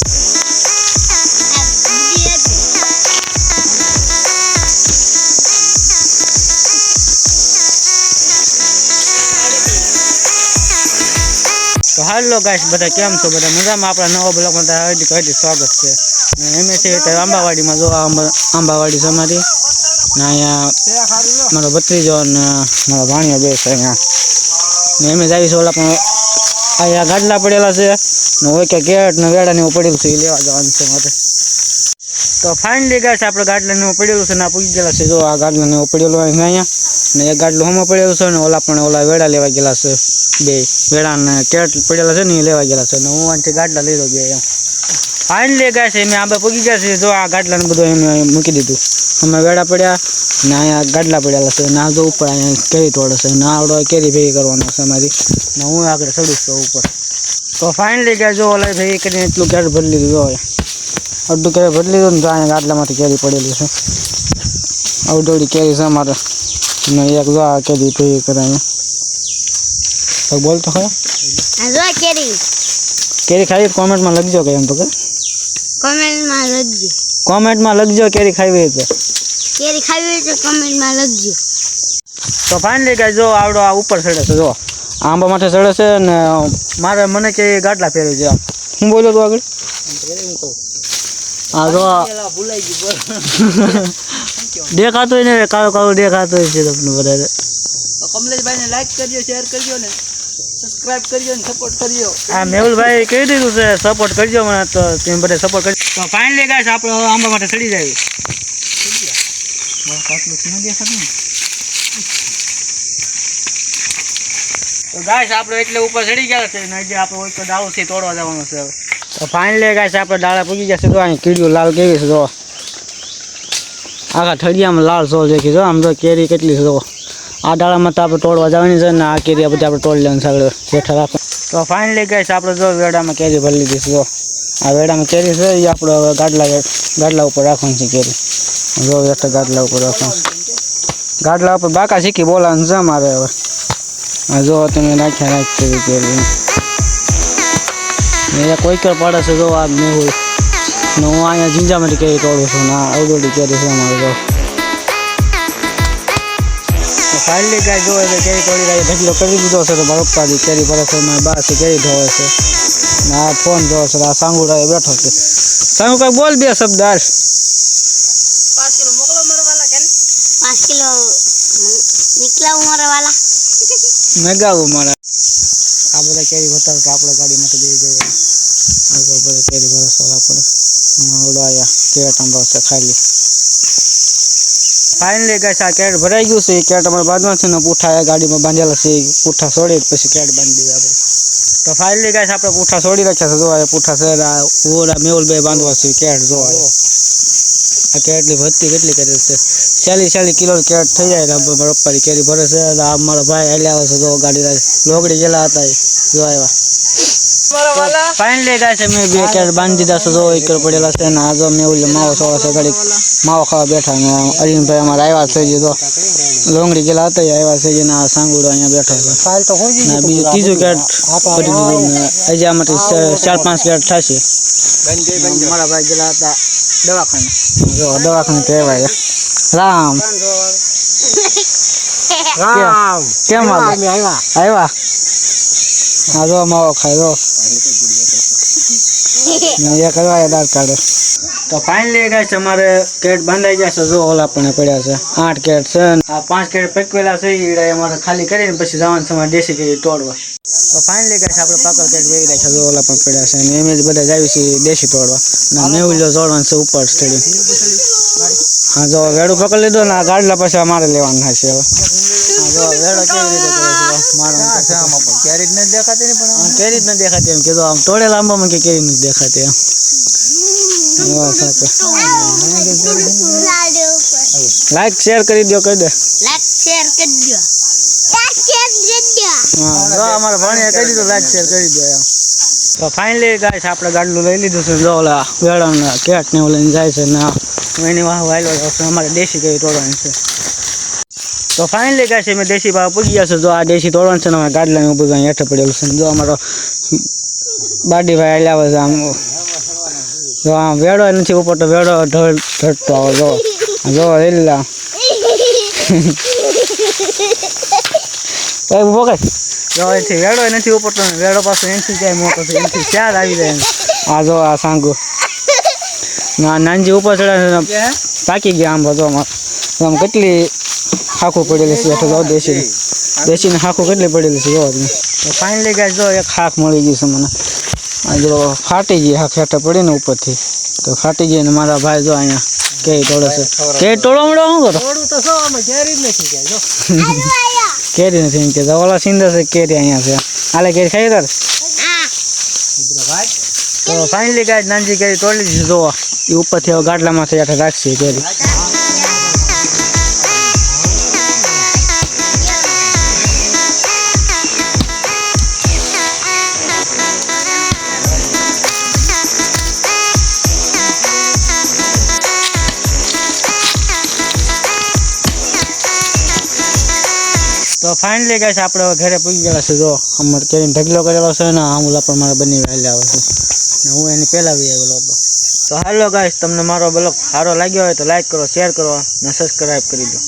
તો હાલો ગાઈસ બધા કેમ છો બધા મજામાં આપણા નવા બ્લોગમાં હાર્દિક સ્વાગત છે ને એમે છે તો આંબાવાડીમાં જો આંબાવાડી સમાધી ને અહીંયા મારો ભત્રીજો ને મારો ભાણિયો બેસે અહીંયા ને એમે જ આવી છે ઓલા પણ અહીંયા ગાડલા પડેલા છે ને હોય કે ગેટ ને વેડા ને એવું પડેલું છે એ લેવા જવાનું છે મારે તો ફાઇનલી ગાઈસ આપણે ગાડલા ને એવું પડેલું છે ને આ પૂગી ગયેલા છે જો આ ગાડલા ને એવું પડેલું હોય અહીંયા ને એક ગાડલું હમો પડેલું છે ને ઓલા પણ ઓલા વેડા લેવા ગયેલા છે બે વેડા ને કેટ પડેલા છે ને એ લેવા ગયેલા છે ને હું આથી ગાડલા લઈ લો બે એમ ફાઇનલી ગાઈસ એમ આંબા પૂગી ગયા છે જો આ ગાડલા ને બધું એમ મૂકી દીધું અમે વેડા પડ્યા ને અહીંયા ગાડલા પડેલા છે ને આ જો ઉપર અહીંયા કેરી તોડે છે ને આવડો કેરી ભેગી કરવાનો છે અમારી ને હું આગળ ચડું છું ઉપર તો ફાઇનલી ગાઈસ જો ઓલા ભેગી કરીને એટલું કેરી ભરી લીધું જો અડધું કેરી ભરી લીધું ને તો અહીંયા ગાડલામાંથી કેરી પડેલી છે અવડોડી કેરી છે અમારે ને એક જો આ કેરી ભેગી કરાય તો બોલ તો ખરા જો કેરી ખાવી કોમેન્ટમાં લખજો કે એમ તો કે કોમેન્ટમાં લખજો કેરી ખાવી તો કોમેન્ટમાં લખજો તો ફાઇનલી ગાઈસ જો આવડો આ ઉપર ચડે છે જો આંબા માટે ચડે છે ને મારે મને કે ગાડલા ફેરવી છે હું બોલ્યો તો આગળ આ જો દેખાતો ને કાળો કાળો દેખાતો છે તમને બધાને કમલેશભાઈ ને લાઈક કરજો શેર કરજો ને સબસ્ક્રાઇબ કરજો ને સપોર્ટ કરજો આ મેહુલભાઈ કહી દીધું છે સપોર્ટ કરજો મને તો તમે બધા સપોર્ટ કરજો તો ફાઇનલી ગાઈસ આપણે આંબા માટે ચડી જાય તો ગાઈસ આપણે એટલે ઉપર ચડી ગયા છે ને જે આપણે કોઈ ડાળુથી તોડવા જવાનું છે તો ફાઇનલી ગાઈસ આપણે ડાળા પૂગી ગયા છે તો અહીં કીડીઓ લાલ કેવી છે જો આખા ઠળિયામાં લાલ સોલ દેખી જો આમ તો કેરી કેટલી છે જો આ ડાળામાં તો આપણે તોડવા જવાની છે ને આ કેરી બધી આપણે તોડી લેવાની છે આગળ જેઠા રાખો તો ફાઇનલી ગાઈસ આપણે જો વેડામાં કેરી ભરી લીધી છે જો આ વેડામાં કેરી છે એ આપણે હવે ગાડલા ઉપર રાખવાની છે કેરી જો એટલે ગાડલા ઉપર રાખવાનું ગાડલા ઉપર બાકા શીખી બોલાવાનું છે મારે હવે જો તમે રાખ્યા કેરી કોઈ કર પડે છે જો આ મેહુલ ને હું અહીંયા ઝીંઝામાંથી કેરી તોડું છું ને આ અવડોડી કેરી છે અમારે જો ફાઇનલી ગાય જો કેરી તોડી રહી ઢગલો કરી દીધો છે તો મારા પપ્પાથી કેરી પડે છે મારા બાથી કેરી ધોવે છે ને આ ફોન જોવે છે આ સાંગુડા બેઠો છે સાંગુ કઈ બોલ બે શબ્દ હાલ 5 કિલો મોકલો મારા વાલા કે 5 કિલો નીકળાવું મારા વાલા મેગાવું મારા આ બધા કેરી બતાવે કે આપણે ગાડીમાંથી બેસી જઈએ આગળ બધા કેરી ભરે સોલા પડે આવડો આયા કેટ આંબા છે ખાલી ફાઇનલી ગાઈસ આ કેટ ભરાઈ ગયું છે કેટ અમારે બાંધવાનું છે ને પૂઠા ગાડીમાં બાંધેલા છે પૂઠા છોડી પછી કેટ બાંધી દીધી આપણે તો ફાઇનલી ગાઈસ આપણે પૂઠા છોડી રાખ્યા છે જોવા પૂઠા છે ઓરા મેહુલભાઈ બાંધવા છે કેટ જોવા આ કેટની ભત્તી કેટલી કરે છે 40 કિલો કેટ થઈ જાય ને મારા પપ્પાની કેરી ભરે છે અને આ મારા ભાઈ હાલ્યા આવે છે જો ગાડી લોગડી ગયેલા હતા જો આવ્યા ફાઇનલી ગાઈસ અમે બે કેટ બાંધી દીધા છે જો એક પડેલા છે ને આ જો મેહુલ માવો સોળા છે ગાડી માવો ખાવા બેઠા ને અરવિંદભાઈ અમારે આવ્યા છે જો લોંગડી ગયેલા હતા આવ્યા છે ને આ સાંગુડો અહીંયા બેઠો છે બીજું ત્રીજું કેટ પડી દીધું ને હજી આમાંથી 4-5 કેટ થશે મારા ભાઈ ગયેલા હતા દવાખાને જો દવાખાને કહેવાય રામ કેમ આવ્યા હા જો માવો ખાય જો એ કરવા આધાર કાર્ડ તો ફાઇનલી ગાઈસ અમારે કેટ બાંધાઈ ગયા છે જો ઓલા પણ પડ્યા છે 8 કેટ છે આ 5 કેટ પકવેલા છે એ અમારે ખાલી કરીને પછી જવાનું છે અમારે દેશી કેરી તોડવા તો ફાઇનલી ગાઈસ આપણે પાકલ કેટ વેઈ રહ્યા છે જો ઓલા પણ પડ્યા છે અને એમ જ બધા જાવી છે દેશી તોડવા ને મેહુલ જોડવાનું છે ઉપર સ્ટેડી હા જો વેડું પકડી લીધો ને આ ગાડલા પછી અમારે લેવાનું હશે હવે હા જો વેડો કેવી રીતે કરે છે મારો કેરી જ નથી દેખાતી ને પણ કેરી જ નથી દેખાતી એમ કીધું આમ તોડેલા આંબામાં કે કેરી નથી દેખાતી એમ લાઈક શેર કરી દો કહી દે હા અમારા ભાણીએ કહી દીધું લાઈક શેર કરી દો એમ તો ફાઇનલી ગાઈસ આપણે ગાડલું લઈ લીધું છે જો ઓલા વેડા કેટ ને લઈને જાય છે ને એની વાહ વાયલો અમારે દેશી કેરી તોડવાની છે તો ફાઇનલી ગાઈસ અમે દેશી ભાવ પૂગી ગયા છે જો આ દેશી તોડવાનું છે ને અમારે ગાડલાને બધું હેઠે પડેલું છે જો અમારો બાડીભાઈ હાલ્યા આવે છે આમ જો આમ વેડો નથી ઉપર તો વેડો ઢળતો આવે જો લીલા ઉભો કર જો એથી વેડો નથી ઉપર તો વેડો પાછો એનથી જાય મોટો છે એનથી ચાર આવી જાય આ જો આ સાંગો ના નાનજી ઉપર ચડે પાકી ગયા આમ બધો આમ કેટલી ખાખું પડેલી છે તો જો દેશીને ખાખું કેટલી પડેલી છે જો તો ફાઇનલી ગાઈસ જો એક ખાખ મળી ગઈ છે મને આ જો ફાટી ગઈ ખાખ હેઠે પડીને ઉપરથી તો ફાટી ગઈ ને મારા ભાઈ જો અહીંયા કે તોડે છે કે તોડો મળો શું કરો થોડું તો સો અમે કેરી જ નથી ગયા જો કેરી નથી એમ કે ઓલા સિંદર છે કેરી અહીંયા છે હાલે કેરી ખાઈ તાર તો ફાઇનલી ગાઈસ નાનજી કેરી તોડી દીધી જો એ ઉપરથી હવે ગાડલામાંથી હેઠે રાખશે કેરી તો ફાઇનલી ગાઈસ આપણે ઘરે પૂગી ગયા છે જો અમારે કેરીનો ઢગલો કરેલો છે ને આમુલા પણ મારે બની હાલે આવે છે ને હું એની પહેલા આવી આવેલો હતો તો હાલો ગાઈસ તમને મારો બ્લોગ સારો લાગ્યો હોય તો લાઈક કરો શેર કરો અને સબસ્ક્રાઈબ કરી દો